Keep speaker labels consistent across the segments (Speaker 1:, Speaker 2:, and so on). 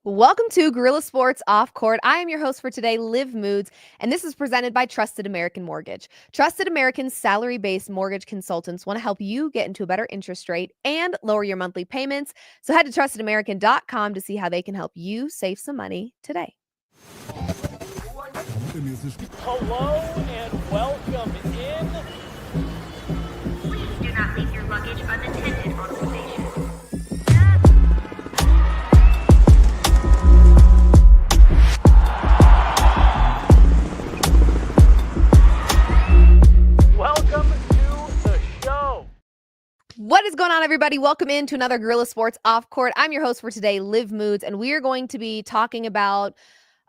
Speaker 1: Welcome to Gorilla Sports Off Court. I am your host for today, Liv Moods, and this is presented by Trusted American Mortgage. Trusted American's salary-based mortgage consultants want to help you get into a better interest rate and lower your monthly payments. So head to trustedamerican.com to see how they can help you save some money today.
Speaker 2: Hello and welcome in.
Speaker 3: Please do not leave your luggage unattended on the station.
Speaker 2: Welcome to the show.
Speaker 1: What is going on, everybody? Welcome into another Gorilla Sports Off Court. I'm your host for today, Liv Moods, and we are going to be talking about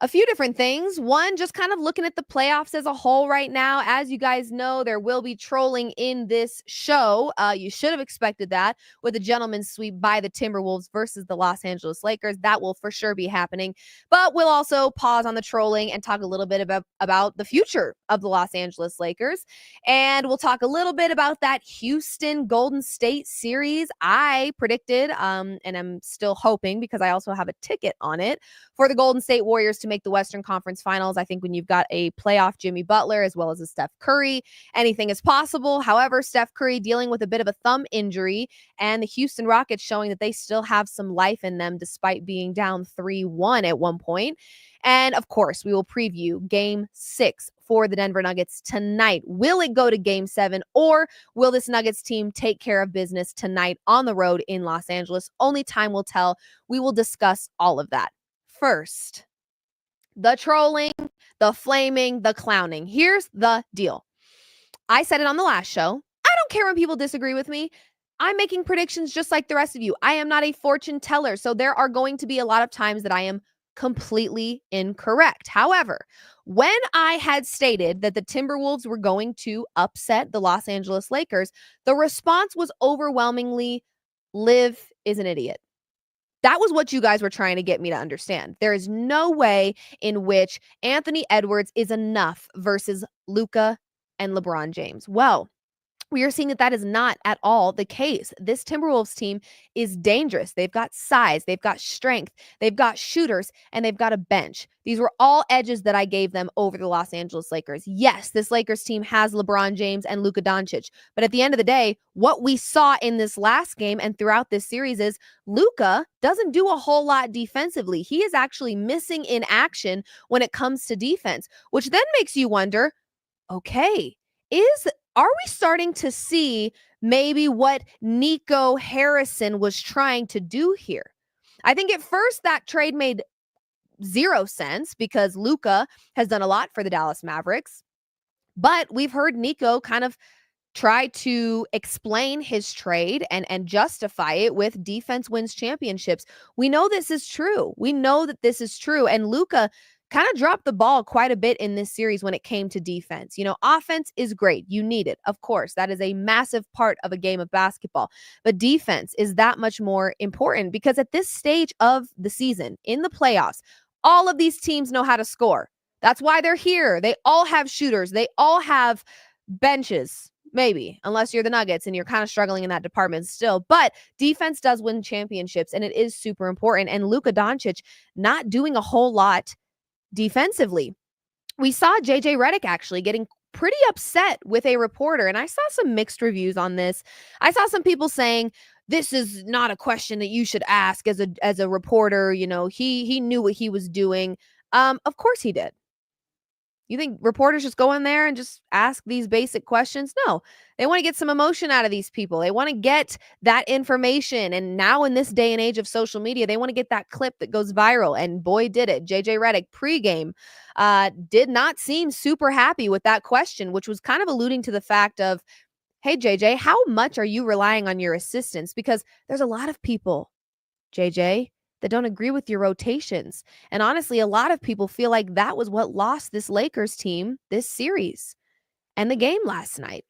Speaker 1: a few different things. One, just kind of looking at the playoffs as a whole right now. As you guys know, there will be trolling in this show. You should have expected that with a gentleman's sweep by the Timberwolves versus the Los Angeles Lakers. That will for sure be happening. But we'll also pause on the trolling and talk a little bit about the future of the Los Angeles Lakers. And we'll talk a little bit about that Houston Golden State series. I predicted, and I'm still hoping because I also have a ticket on it, for the Golden State Warriors to make the Western Conference Finals. I think when you've got a playoff Jimmy Butler as well as a Steph Curry, anything is possible. However, Steph Curry dealing with a bit of a thumb injury, and the Houston Rockets showing that they still have some life in them despite being down 3-1 at one point. And of course, we will preview Game 6 for the Denver Nuggets tonight. Will it go to Game 7, or will this Nuggets team take care of business tonight on the road in Los Angeles? Only time will tell. We will discuss all of that. First, the trolling, the flaming, the clowning. Here's the deal. I said it on the last show. I don't care when people disagree with me. I'm making predictions just like the rest of you. I am not a fortune teller, so there are going to be a lot of times that I am completely incorrect. However, when I had stated that the Timberwolves were going to upset the Los Angeles Lakers, the response was overwhelmingly, Liv is an idiot. That was what you guys were trying to get me to understand. There is no way in which Anthony Edwards is enough versus Luka and LeBron James. Well, we are seeing that is not at all the case. This Timberwolves team is dangerous. They've got size, they've got strength, they've got shooters, and they've got a bench. These were all edges that I gave them over the Los Angeles Lakers. Yes, this Lakers team has LeBron James and Luka Doncic, but at the end of the day, what we saw in this last game and throughout this series is Luka doesn't do a whole lot defensively. He is actually missing in action when it comes to defense, which then makes you wonder, okay, are we starting to see maybe what Nico Harrison was trying to do here? I think at first that trade made zero sense because Luka has done a lot for the Dallas Mavericks, but we've heard Nico kind of try to explain his trade and justify it with defense wins championships. We know this is true. We know that this is true. And Luka kind of dropped the ball quite a bit in this series when it came to defense. You know, offense is great. You need it. Of course, that is a massive part of a game of basketball. But defense is that much more important because at this stage of the season, in the playoffs, all of these teams know how to score. That's why they're here. They all have shooters. They all have benches. Maybe, unless you're the Nuggets and you're kind of struggling in that department still. But defense does win championships, and it is super important. And Luka Doncic not doing a whole lot defensively. We saw JJ Redick actually getting pretty upset with a reporter, and I saw some mixed reviews on this. I saw some people saying, this is not a question that you should ask as a reporter. You know, he knew what he was doing. Of course he did. You think reporters just go in there and just ask these basic questions? No, they want to get some emotion out of these people. They want to get that information. And now in this day and age of social media, they want to get that clip that goes viral. And boy, did it. JJ Redick pregame did not seem super happy with that question, which was kind of alluding to the fact of, hey, JJ, how much are you relying on your assistants? Because there's a lot of people, JJ, that don't agree with your rotations. And honestly, a lot of people feel like that was what lost this Lakers team this series and the game last night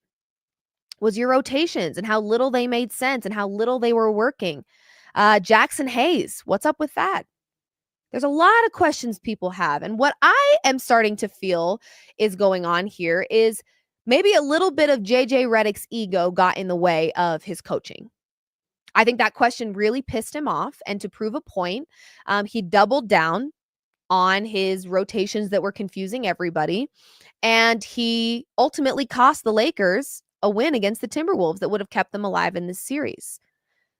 Speaker 1: was your rotations and how little they made sense and how little they were working. Jackson Hayes, what's up with that? There's a lot of questions people have. And what I am starting to feel is going on here is maybe a little bit of JJ Redick's ego got in the way of his coaching. I think that question really pissed him off. And to prove a point, he doubled down on his rotations that were confusing everybody. And he ultimately cost the Lakers a win against the Timberwolves that would have kept them alive in this series.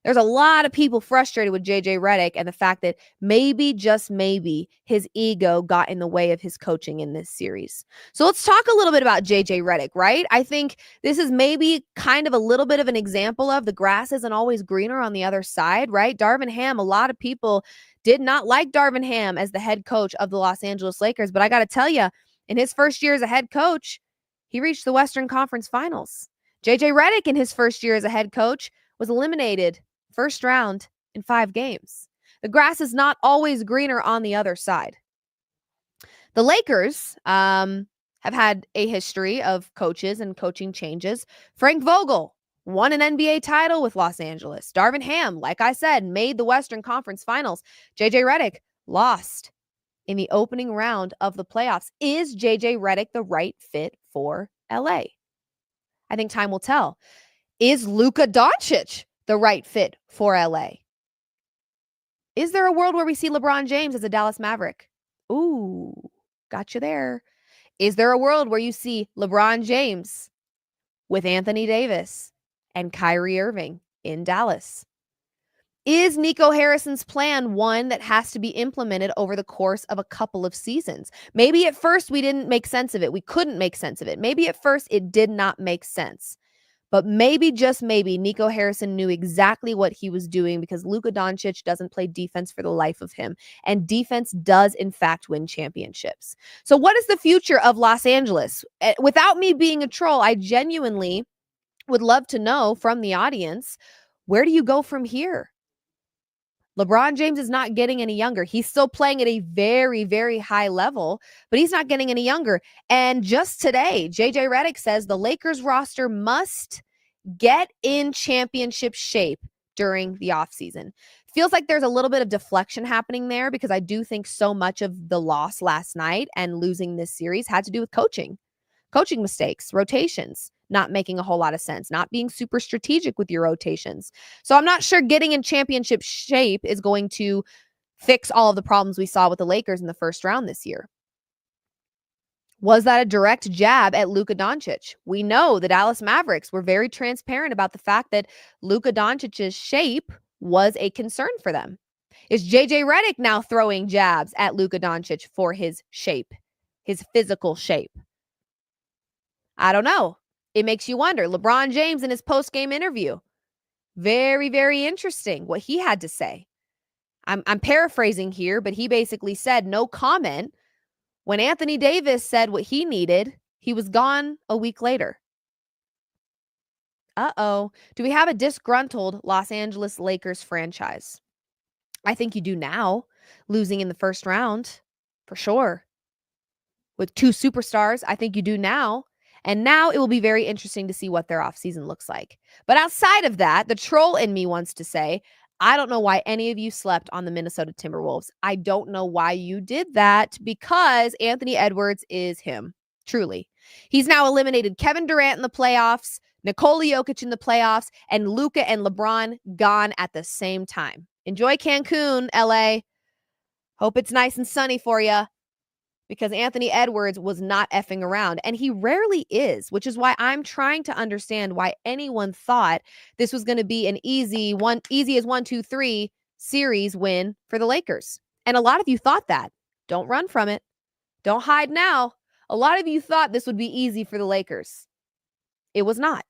Speaker 1: There's a lot of people frustrated with JJ Redick and the fact that maybe, just maybe, his ego got in the way of his coaching in this series. So let's talk a little bit about JJ Redick, right? I think this is maybe kind of a little bit of an example of the grass isn't always greener on the other side, right? Darvin Ham, a lot of people did not like Darvin Ham as the head coach of the Los Angeles Lakers, but I got to tell you, in his first year as a head coach, he reached the Western Conference Finals. JJ Redick, in his first year as a head coach, was eliminated first round in 5 games. The grass is not always greener on the other side. The Lakers have had a history of coaches and coaching changes. Frank Vogel won an NBA title with Los Angeles. Darvin Ham, like I said, made the Western Conference Finals. JJ Redick lost in the opening round of the playoffs. Is JJ Redick the right fit for LA? I think time will tell. Is Luka Doncic the right fit for LA? Is there a world where we see LeBron James as a Dallas Maverick? Ooh, got you there. Is there a world where you see LeBron James with Anthony Davis and Kyrie Irving in Dallas? Is Nico Harrison's plan one that has to be implemented over the course of a couple of seasons? Maybe at first we didn't make sense of it. We couldn't make sense of it. Maybe at first it did not make sense. But maybe, just maybe, Nico Harrison knew exactly what he was doing because Luka Doncic doesn't play defense for the life of him. And defense does, in fact, win championships. So what is the future of Los Angeles? Without me being a troll, I genuinely would love to know from the audience, where do you go from here? LeBron James is not getting any younger. He's still playing at a very, very high level, but he's not getting any younger. And just today, JJ Redick says the Lakers roster must get in championship shape during the offseason. Feels like there's a little bit of deflection happening there because I do think so much of the loss last night and losing this series had to do with coaching mistakes, rotations, not making a whole lot of sense, not being super strategic with your rotations. So I'm not sure getting in championship shape is going to fix all of the problems we saw with the Lakers in the first round this year. Was that a direct jab at Luka Doncic? We know the Dallas Mavericks were very transparent about the fact that Luka Doncic's shape was a concern for them. Is JJ Redick now throwing jabs at Luka Doncic for his shape, his physical shape? I don't know. It makes you wonder. LeBron James in his post-game interview, very, very interesting what he had to say. I'm paraphrasing here, but he basically said no comment. When Anthony Davis said what he needed, he was gone a week later. Uh-oh. Do we have a disgruntled Los Angeles Lakers franchise? I think you do now, losing in the first round, for sure. With 2 superstars, I think you do now. And now it will be very interesting to see what their offseason looks like. But outside of that, the troll in me wants to say, I don't know why any of you slept on the Minnesota Timberwolves. I don't know why you did that because Anthony Edwards is him, truly. He's now eliminated Kevin Durant in the playoffs, Nikola Jokic in the playoffs, and Luka and LeBron gone at the same time. Enjoy Cancun, LA. Hope it's nice and sunny for you. Because Anthony Edwards was not effing around, and he rarely is, which is why I'm trying to understand why anyone thought this was going to be an easy as 1-2-3 series win for the Lakers. And a lot of you thought that. Don't run from it. Don't hide now. A lot of you thought this would be easy for the Lakers. It was not.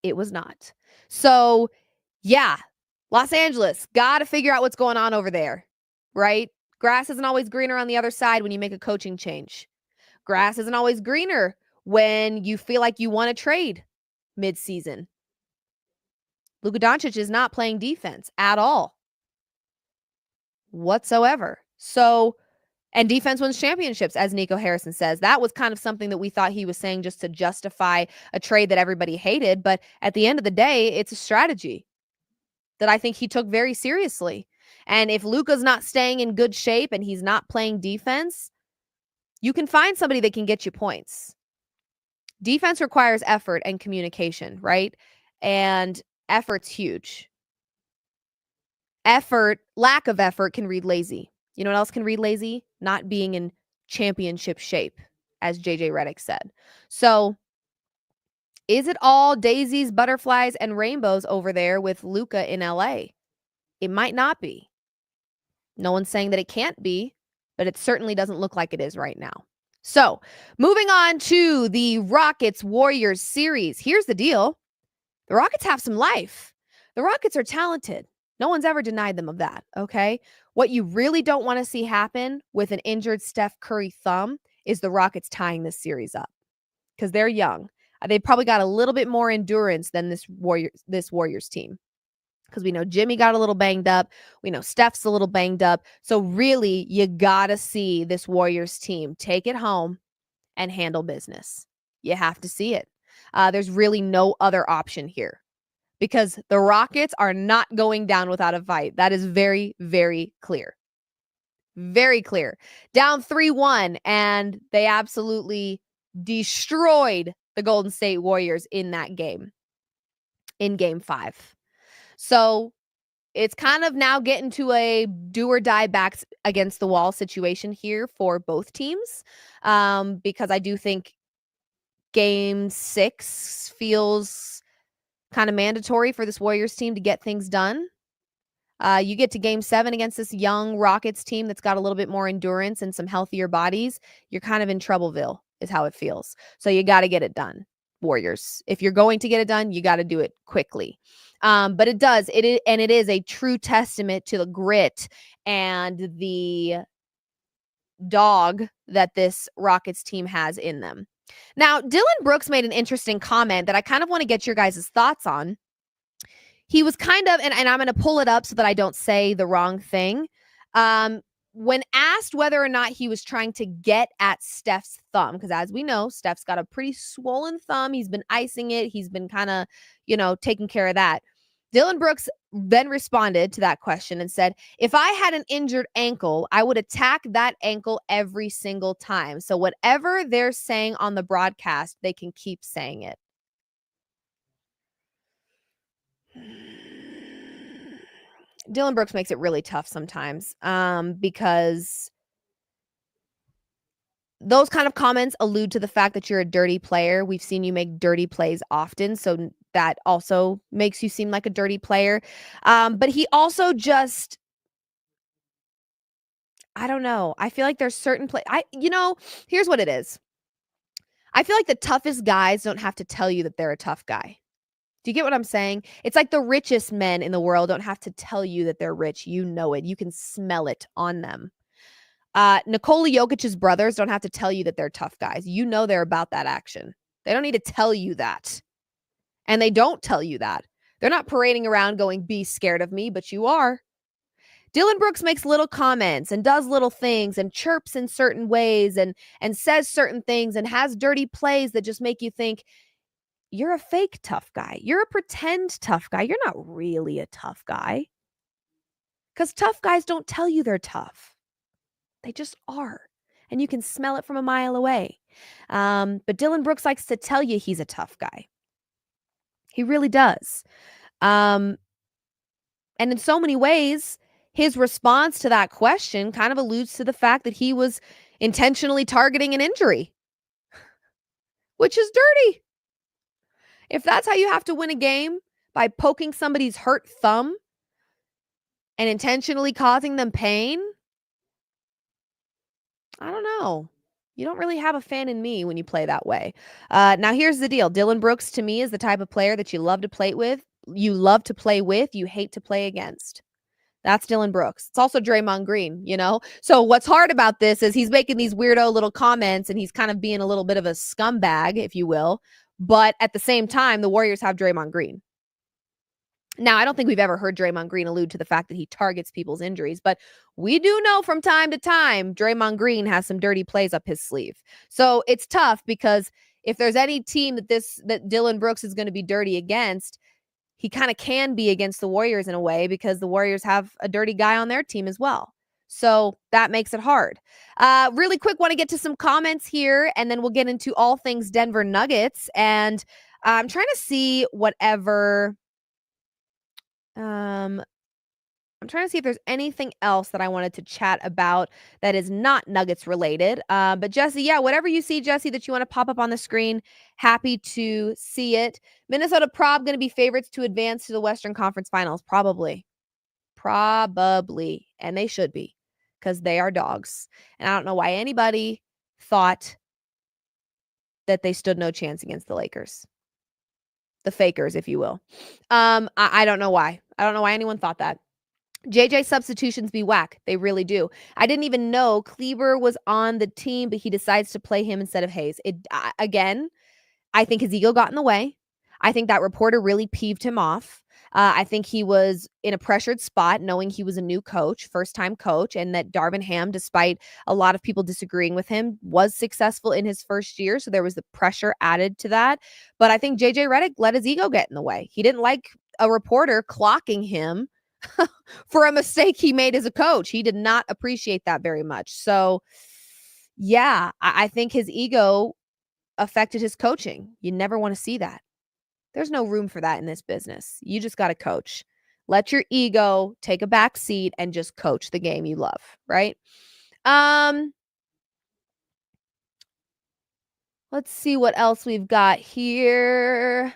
Speaker 1: It was not. So, yeah, Los Angeles, got to figure out what's going on over there, right? Grass isn't always greener on the other side when you make a coaching change. Grass isn't always greener when you feel like you want to trade mid-season. Luka Doncic is not playing defense at all whatsoever. So, and defense wins championships, as Nico Harrison says. That was kind of something that we thought he was saying just to justify a trade that everybody hated. But at the end of the day, it's a strategy that I think he took very seriously. And if Luka's not staying in good shape and he's not playing defense, you can find somebody that can get you points. Defense requires effort and communication, right? And effort's huge. lack of effort can read lazy. You know what else can read lazy? Not being in championship shape, as JJ Redick said. So is it all daisies, butterflies, and rainbows over there with Luka in LA? It might not be. No one's saying that it can't be, but it certainly doesn't look like it is right now. So, moving on to the Rockets Warriors series. Here's the deal. The Rockets have some life. The Rockets are talented. No one's ever denied them of that, okay? What you really don't want to see happen with an injured Steph Curry thumb is the Rockets tying this series up because they're young. They've probably got a little bit more endurance than this Warriors team because we know Jimmy got a little banged up. We know Steph's a little banged up. So really, you got to see this Warriors team take it home and handle business. You have to see it. There's really no other option here because the Rockets are not going down without a fight. That is very, very clear. Very clear. Down 3-1, and they absolutely destroyed the Golden State Warriors in that game, in Game 5. So it's kind of now getting to a do or die backs against the wall situation here for both teams, because I do think Game 6 feels kind of mandatory for this Warriors team to get things done. You get to Game 7 against this young Rockets team that's got a little bit more endurance and some healthier bodies. You're kind of in troubleville is how it feels. So you got to get it done, Warriors. If you're going to get it done, you got to do it quickly. But it does. It is a true testament to the grit and the dog that this Rockets team has in them. Now, Dylan Brooks made an interesting comment that I kind of want to get your guys' thoughts on. He was kind of, and I'm going to pull it up so that I don't say the wrong thing. When asked whether or not he was trying to get at Steph's thumb, because as we know, Steph's got a pretty swollen thumb. He's been icing it. He's been kind of, taking care of that. Dylan Brooks then responded to that question and said, if I had an injured ankle, I would attack that ankle every single time. So whatever they're saying on the broadcast, they can keep saying it. Dylan Brooks makes it really tough sometimes, because those kind of comments allude to the fact that you're a dirty player. We've seen you make dirty plays often, so that also makes you seem like a dirty player. But he also just, I don't know. I feel like there's certain here's what it is. I feel like the toughest guys don't have to tell you that they're a tough guy. Do you get what I'm saying? It's like the richest men in the world don't have to tell you that they're rich. You know it. You can smell it on them. Nikola Jokic's brothers don't have to tell you that they're tough guys. You know they're about that action. They don't need to tell you that. And they don't tell you that. They're not parading around going, be scared of me, but you are. Dylan Brooks makes little comments and does little things and chirps in certain ways and says certain things and has dirty plays that just make you think, you're a fake tough guy. You're a pretend tough guy. You're not really a tough guy. Because tough guys don't tell you they're tough. They just are. And you can smell it from a mile away. But Dylan Brooks likes to tell you he's a tough guy. He really does. And in so many ways, his response to that question kind of alludes to the fact that he was intentionally targeting an injury, which is dirty. If that's how you have to win a game, by poking somebody's hurt thumb and intentionally causing them pain, I don't know. You don't really have a fan in me when you play that way. Now, here's the deal. Dylan Brooks, to me, is the type of player that you love to play with. You love to play with. You hate to play against. That's Dylan Brooks. It's also Draymond Green, So what's hard about this is he's making these weirdo little comments and he's kind of being a little bit of a scumbag, if you will. But at the same time, the Warriors have Draymond Green. Now, I don't think we've ever heard Draymond Green allude to the fact that he targets people's injuries, but we do know from time to time Draymond Green has some dirty plays up his sleeve. So it's tough because if there's any team that Dylan Brooks is going to be dirty against, he kind of can be against the Warriors in a way because the Warriors have a dirty guy on their team as well. So that makes it hard. Really quick, want to get to some comments here, and then we'll get into all things Denver Nuggets. And I'm trying to see whatever I'm trying to see if there's anything else that I wanted to chat about that is not Nuggets related. But Jesse, yeah, whatever you see, Jesse, that you want to pop up on the screen, happy to see it. Minnesota Prob going to be favorites to advance to the Western Conference Finals, probably. Probably. And they should be because they are dogs. And I don't know why anybody thought that they stood no chance against the Lakers. The fakers, if you will. I don't know why. I don't know why anyone thought that. JJ substitutions be whack. They really do. I didn't even know Kleber was on the team, but he decides to play him instead of Hayes. Again, I think his ego got in the way. I think that reporter really peeved him off. I think he was in a pressured spot knowing he was a new coach, first-time coach, and that Darvin Ham, despite a lot of people disagreeing with him, was successful in his first year. So there was the pressure added to that. But I think JJ Redick let his ego get in the way. He didn't like a reporter clocking him for a mistake he made as a coach. He did not appreciate that very much. So, yeah, I think his ego affected his coaching. You never want to see that. There's no room for that in this business. You just got to coach. Let your ego take a back seat and just coach the game you love, right? Let's see what else we've got here.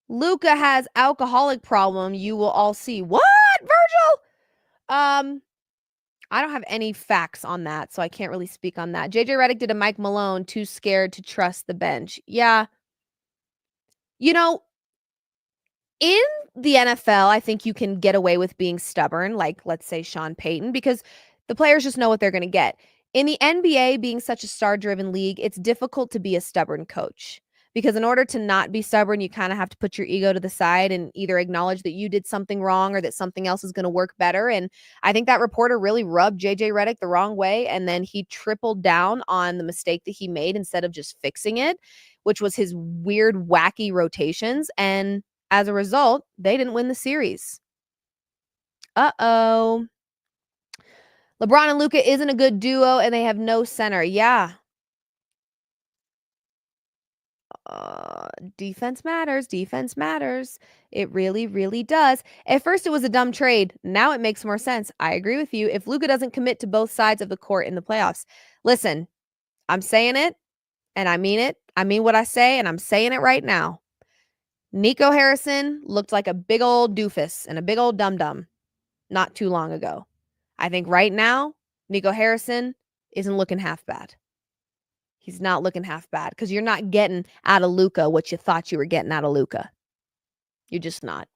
Speaker 1: Luka has alcoholic problem. You will all see. What, Virgil? I don't have any facts on that, so I can't really speak on that. JJ Redick did a Mike Malone, too scared to trust the bench. Yeah. You know, in the NFL, I think you can get away with being stubborn, like let's say Sean Payton, because the players just know what they're going to get. In the NBA, being such a star-driven league, it's difficult to be a stubborn coach. Because in order to not be stubborn, you kind of have to put your ego to the side and either acknowledge that you did something wrong or that something else is going to work better. And I think that reporter really rubbed JJ Redick the wrong way. And then he tripled down on the mistake that he made instead of just fixing it, which was his weird, wacky rotations. And as a result, they didn't win the series. Uh-oh. LeBron and Luka isn't a good duo, and they have no center. Yeah. Defense matters. Defense matters. It really, really does. At first, it was a dumb trade. Now it makes more sense. I agree with you. If Luka doesn't commit to both sides of the court in the playoffs, listen, I'm saying it, and I mean it. I mean what I say, and I'm saying it right now. Nico Harrison looked like a big old doofus and a big old dum-dum not too long ago. I think right now, Nico Harrison isn't looking half bad. He's not looking half bad because you're not getting out of Luka what you thought you were getting out of Luka. You're just not.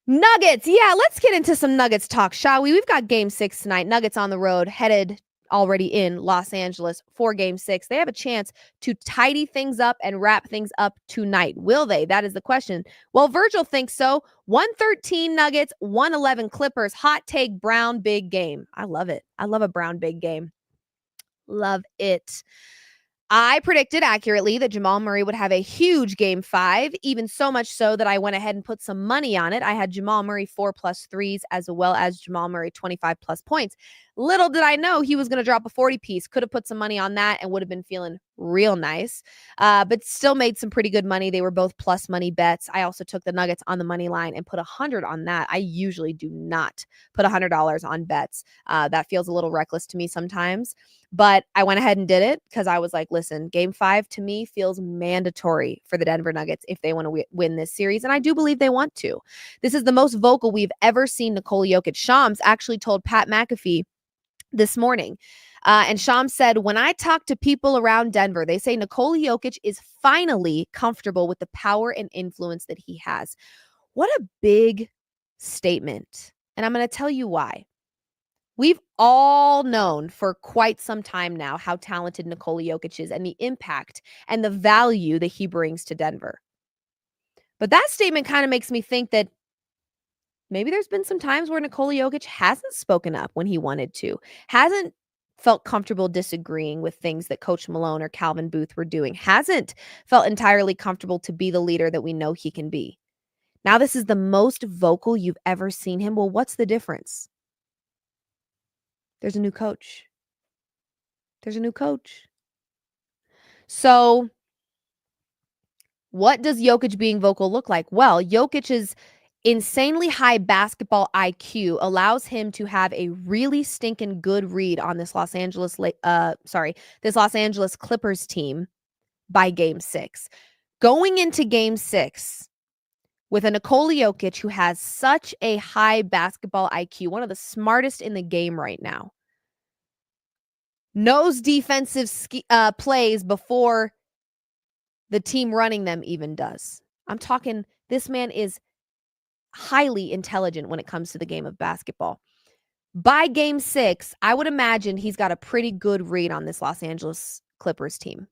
Speaker 1: Nuggets. Yeah, let's get into some Nuggets talk, shall we? We've got game 6 tonight. Nuggets on the road, headed already in Los Angeles for game 6. They have a chance to tidy things up and wrap things up tonight. Will they? That is the question. Well, Virgil thinks so. 113 Nuggets, 111 Clippers. Hot take, Brown big game. I love it. I love a Brown big game. Love it. I predicted accurately that Jamal Murray would have a huge game 5, even so much so that I went ahead and put some money on it. I had Jamal Murray 4+ threes as well as Jamal Murray 25+ points. Little did I know he was going to drop a 40 piece. Could have put some money on that and would have been feeling real nice, but still made some pretty good money. They were both plus money bets. I also took the Nuggets on the money line and put 100 on that. I usually do not put $100 on bets. That feels a little reckless to me sometimes. But I went ahead and did it because I was like, listen, game 5 to me feels mandatory for the Denver Nuggets if they want to win this series. And I do believe they want to. This is the most vocal we've ever seen Nikola Jokic. Shams actually told Pat McAfee this morning. And Shams said, when I talk to people around Denver, they say Nikola Jokic is finally comfortable with the power and influence that he has. What a big statement. And I'm going to tell you why. We've all known for quite some time now how talented Nikola Jokic is and the impact and the value that he brings to Denver. But that statement kind of makes me think that maybe there's been some times where Nikola Jokic hasn't spoken up when he wanted to, hasn't felt comfortable disagreeing with things that Coach Malone or Calvin Booth were doing, hasn't felt entirely comfortable to be the leader that we know he can be. Now this is the most vocal you've ever seen him. Well, what's the difference? There's a new coach. There's a new coach. So what does Jokic being vocal look like? Well, Jokic's insanely high basketball IQ allows him to have a really stinking good read on this this Los Angeles Clippers team by game 6. Going into game 6 with a Nikola Jokic who has such a high basketball IQ, one of the smartest in the game right now, knows defensive plays before the team running them even does. I'm talking, this man is highly intelligent when it comes to the game of basketball. By game 6, I would imagine he's got a pretty good read on this Los Angeles Clippers team.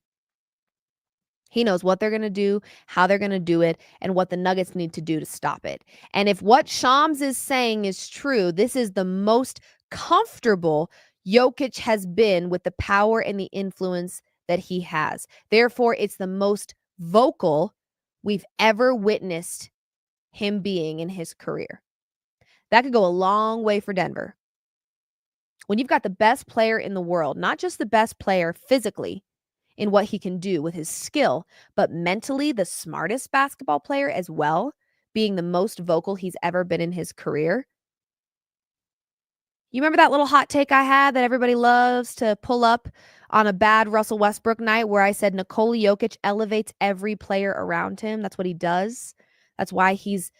Speaker 1: He knows what they're going to do, how they're going to do it, and what the Nuggets need to do to stop it. And if what Shams is saying is true, this is the most comfortable Jokic has been with the power and the influence that he has. Therefore, it's the most vocal we've ever witnessed him being in his career. That could go a long way for Denver. When you've got the best player in the world, not just the best player physically in what he can do with his skill, but mentally the smartest basketball player as well, being the most vocal he's ever been in his career. You remember that little hot take I had that everybody loves to pull up on a bad Russell Westbrook night where I said Nikola Jokic elevates every player around him? That's what he does. That's why he's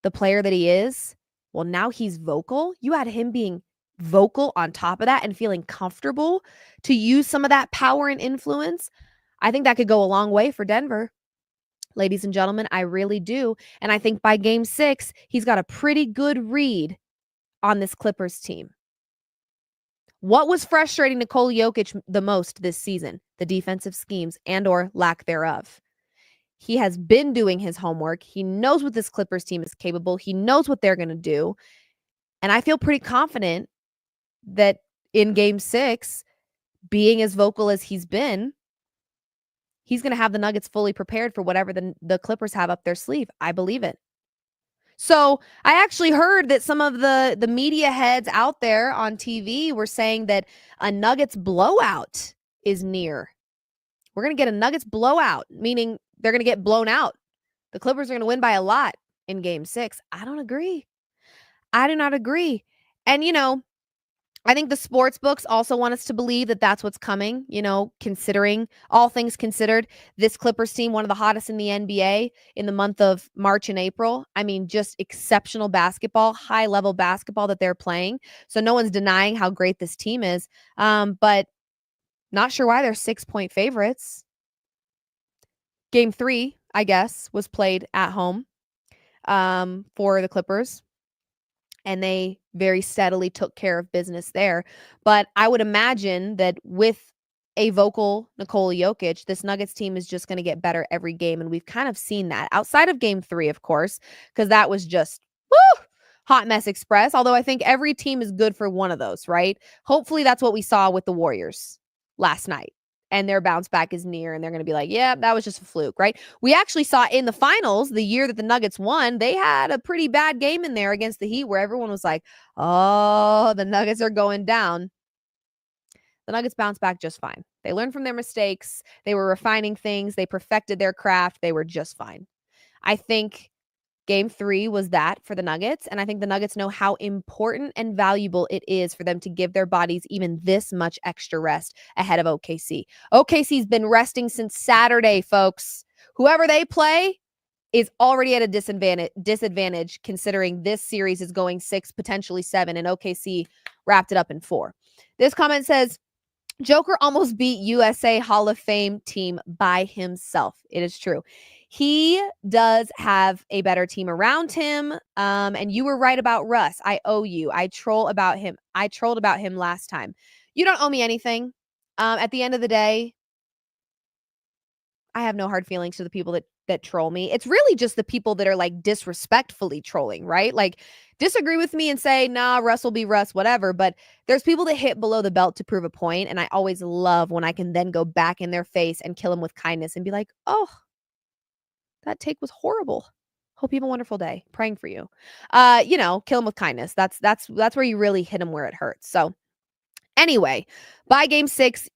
Speaker 1: the player that he is. Well, now he's vocal. You had him being vocal on top of that and feeling comfortable to use some of that power and influence. I think that could go a long way for Denver. Ladies and gentlemen, I really do. And I think by game 6, he's got a pretty good read on this Clippers team. What was frustrating Nikola Jokic the most this season? The defensive schemes and or lack thereof. He has been doing his homework. He knows what this Clippers team is capable. He knows what they're going to do. And I feel pretty confident that in game 6, being as vocal as he's been, he's going to have the Nuggets fully prepared for whatever the Clippers have up their sleeve. I believe it. So I actually heard that some of the media heads out there on TV were saying that a Nuggets blowout is near. We're going to get a Nuggets blowout, meaning they're going to get blown out. The Clippers are going to win by a lot in game 6. I don't agree. I do not agree. And, I think the sports books also want us to believe that that's what's coming, considering all things considered. This Clippers team, one of the hottest in the NBA in the month of March and April. I mean, just exceptional basketball, high-level basketball that they're playing. So no one's denying how great this team is, but not sure why they're 6-point favorites. Game 3, I guess, was played at home for the Clippers. And they very steadily took care of business there. But I would imagine that with a vocal Nikola Jokic, this Nuggets team is just going to get better every game. And we've kind of seen that outside of game 3, of course, because that was just hot mess express. Although I think every team is good for one of those, right? Hopefully that's what we saw with the Warriors last night. And their bounce back is near, and they're going to be like, yeah, that was just a fluke, right? We actually saw in the finals, the year that the Nuggets won, they had a pretty bad game in there against the Heat where everyone was like, oh, the Nuggets are going down. The Nuggets bounced back just fine. They learned from their mistakes. They were refining things. They perfected their craft. They were just fine. I think Game 3 was that for the Nuggets, and I think the Nuggets know how important and valuable it is for them to give their bodies even this much extra rest ahead of OKC. OKC's been resting since Saturday, folks. Whoever they play is already at a disadvantage considering this series is going 6, potentially 7, and OKC wrapped it up in 4. This comment says, Joker almost beat USA Hall of Fame team by himself. It is true. He does have a better team around him. And you were right about Russ. I owe you. I trolled about him last time. You don't owe me anything. At the end of the day, I have no hard feelings to the people that troll me. It's really just the people that are like disrespectfully trolling, right? Like disagree with me and say, nah, Russ will be Russ, whatever. But there's people that hit below the belt to prove a point. And I always love when I can then go back in their face and kill them with kindness and be like, oh, that take was horrible. Hope you have a wonderful day. Praying for you. Kill them with kindness. That's where you really hit them where it hurts. So Anyway, by game 6,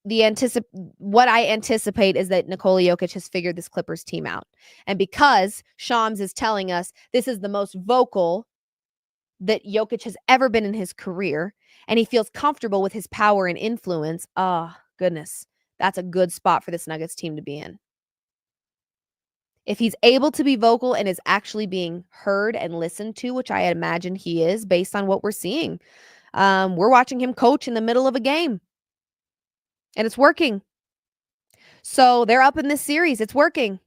Speaker 1: what I anticipate is that Nikola Jokic has figured this Clippers team out. And because Shams is telling us this is the most vocal that Jokic has ever been in his career, and he feels comfortable with his power and influence, oh, goodness, that's a good spot for this Nuggets team to be in. If he's able to be vocal and is actually being heard and listened to, which I imagine he is based on what we're seeing, we're watching him coach in the middle of a game, and it's working. So they're up in this series. It's working.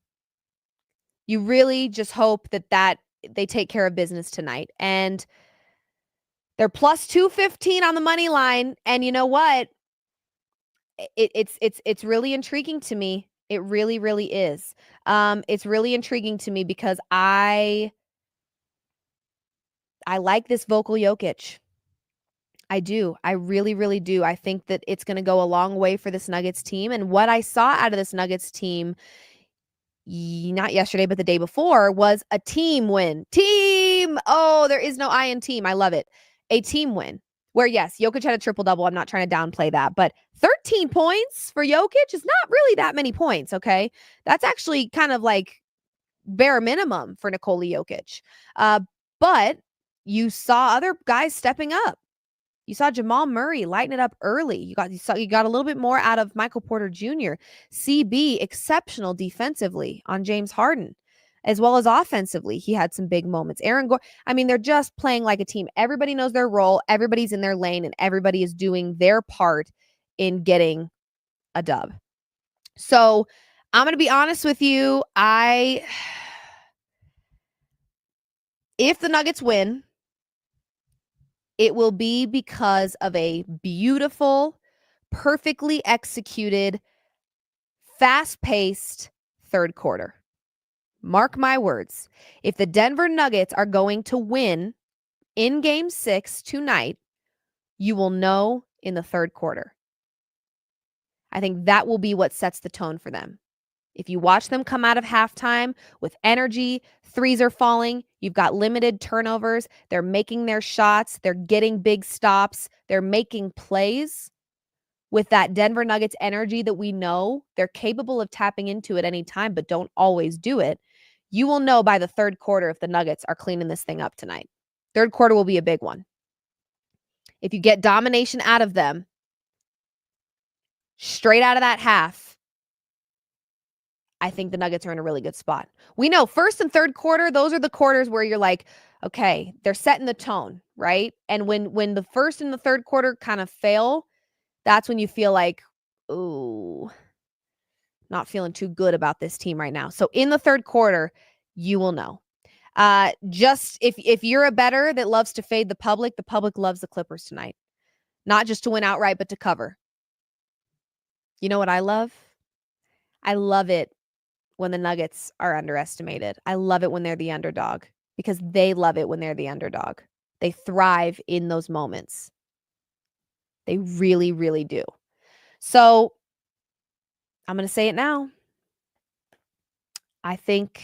Speaker 1: You really just hope that they take care of business tonight. And they're plus 215 on the money line. And you know what? It's really intriguing to me. It really, really is. It's really intriguing to me because I like this vocal Jokic. I do. I really, really do. I think that it's going to go a long way for this Nuggets team. And what I saw out of this Nuggets team, not yesterday, but the day before, was a team win. Team! Oh, there is no I in team. I love it. A team win. Where, yes, Jokic had a triple-double. I'm not trying to downplay that. But 13 points for Jokic is not really that many points, okay? That's actually kind of like bare minimum for Nikola Jokic. But you saw other guys stepping up. You saw Jamal Murray lighten it up early. You got a little bit more out of Michael Porter Jr. CB exceptional defensively on James Harden, as well as offensively. He had some big moments. Aaron Gordon. I mean, they're just playing like a team. Everybody knows their role. Everybody's in their lane, and everybody is doing their part in getting a dub. So I'm going to be honest with you. If the Nuggets win, it will be because of a beautiful, perfectly executed, fast-paced third quarter. Mark my words. If the Denver Nuggets are going to win in Game 6 tonight, you will know in the third quarter. I think that will be what sets the tone for them. If you watch them come out of halftime with energy, threes are falling, you've got limited turnovers, they're making their shots, they're getting big stops, they're making plays with that Denver Nuggets energy that we know they're capable of tapping into at any time, but don't always do it. You will know by the third quarter if the Nuggets are cleaning this thing up tonight. Third quarter will be a big one. If you get domination out of them, straight out of that half, I think the Nuggets are in a really good spot. We know first and third quarter, those are the quarters where you're like, okay, they're setting the tone, right? And when the first and the third quarter kind of fail, that's when you feel like, ooh, not feeling too good about this team right now. So in the third quarter, you will know. Just if you're a bettor that loves to fade the public loves the Clippers tonight. Not just to win outright, but to cover. You know what I love? I love it when the Nuggets are underestimated. I love it when they're the underdog because they love it when they're the underdog. They thrive in those moments. They really, really do. So I'm going to say it now. I think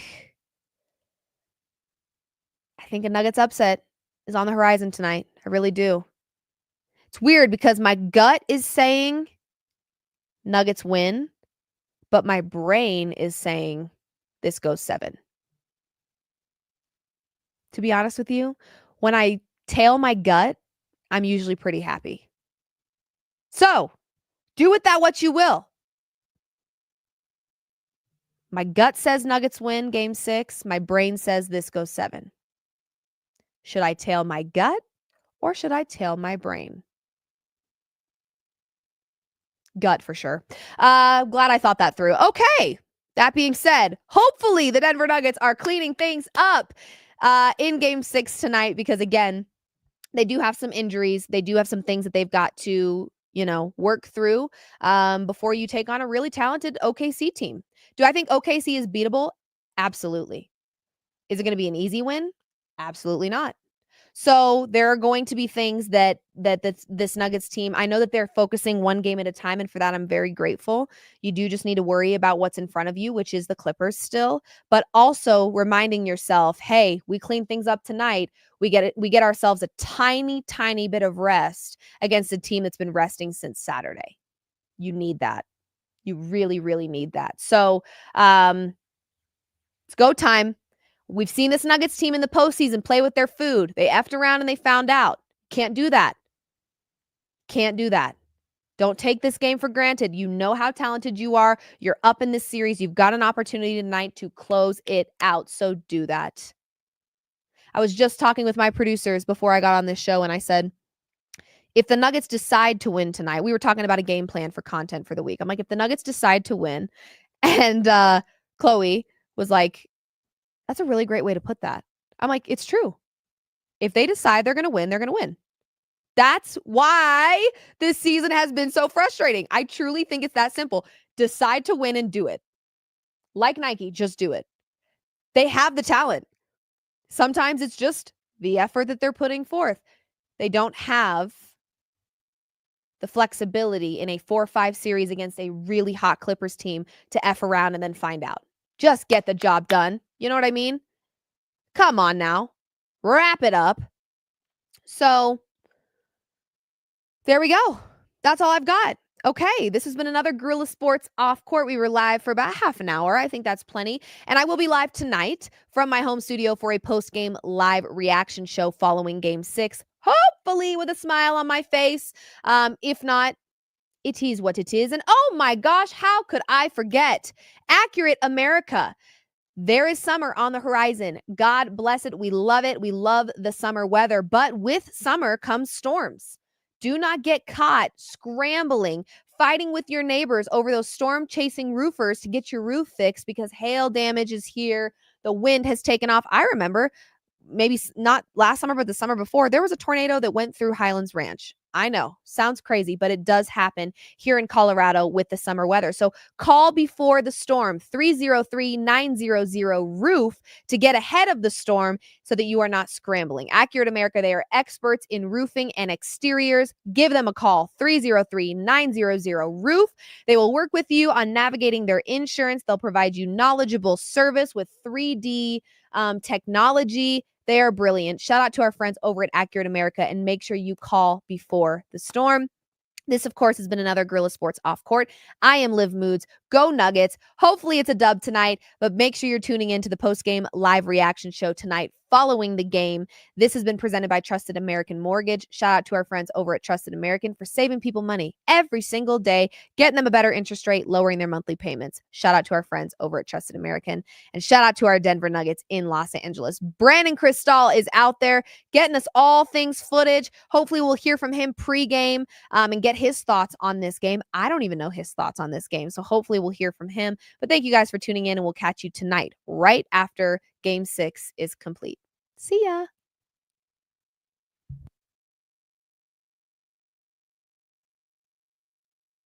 Speaker 1: a Nuggets upset is on the horizon tonight. I really do. It's weird because my gut is saying Nuggets win, but my brain is saying this goes 7. To be honest with you, when I tail my gut, I'm usually pretty happy. So, do with that what you will. My gut says Nuggets win Game 6. My brain says this goes 7. Should I tail my gut or should I tail my brain? Gut for sure. Glad I thought that through. Okay. That being said, hopefully the Denver Nuggets are cleaning things up in Game 6 tonight because, again, they do have some injuries. They do have some things that they've got to, work through before you take on a really talented OKC team. Do I think OKC is beatable? Absolutely. Is it going to be an easy win? Absolutely not. So there are going to be things that this Nuggets team, I know that they're focusing one game at a time, and for that I'm very grateful. You do just need to worry about what's in front of you, which is the Clippers still, but also reminding yourself, hey, we clean things up tonight. We get ourselves a tiny bit of rest against a team that's been resting since Saturday. You need that. You really, really need that. So it's go time. We've seen this Nuggets team in the postseason play with their food. They effed around and they found out. Can't do that. Can't do that. Don't take this game for granted. You know how talented you are. You're up in this series. You've got an opportunity tonight to close it out. So do that. I was just talking with my producers before I got on this show, and I said, if the Nuggets decide to win tonight, we were talking about a game plan for content for the week. I'm like, if the Nuggets decide to win, and Chloe was like, that's a really great way to put that. I'm like, it's true. If they decide they're going to win, they're going to win. That's why this season has been so frustrating. I truly think it's that simple. Decide to win and do it. Like Nike, just do it. They have the talent. Sometimes it's just the effort that they're putting forth. They don't have the flexibility in a 4-5 series against a really hot Clippers team to F around and then find out. Just get the job done. You know what I mean? Come on now. Wrap it up. So there we go. That's all I've got. Okay, this has been another Guerrilla Sports Off Court. We were live for about half an hour. I think that's plenty. And I will be live tonight from my home studio for a post-game live reaction show following Game 6, hopefully with a smile on my face. If not, it is what it is. And oh my gosh, how could I forget? Accurate America. There is summer on the horizon. God bless it. We love it. We love the summer weather. But with summer comes storms. Do not get caught scrambling, fighting with your neighbors over those storm-chasing roofers to get your roof fixed because hail damage is here. The wind has taken off. I remember, maybe not last summer, but the summer before, there was a tornado that went through Highlands Ranch. I know, sounds crazy, but it does happen here in Colorado with the summer weather. So call before the storm, 303-900-ROOF to get ahead of the storm so that you are not scrambling. Accurate America, they are experts in roofing and exteriors. Give them a call, 303-900-ROOF. They will work with you on navigating their insurance. They'll provide you knowledgeable service with 3D technology. They are brilliant. Shout out to our friends over at Accurate America, and make sure you call before the storm. This, of course, has been another Guerrilla Sports Off Court. I am Liv Moods. Go Nuggets. Hopefully it's a dub tonight, but make sure you're tuning in to the post-game live reaction show tonight following the game. This has been presented by Trusted American Mortgage. Shout out to our friends over at Trusted American for saving people money every single day, getting them a better interest rate, lowering their monthly payments. Shout out to our friends over at Trusted American, and shout out to our Denver Nuggets in Los Angeles. Brandon Cristal is out there getting us all things footage. Hopefully we'll hear from him pregame and get his thoughts on this game. I don't even know his thoughts on this game, so hopefully we'll hear from him. But thank you guys for tuning in, and we'll catch you tonight right after Game 6 is complete. See ya.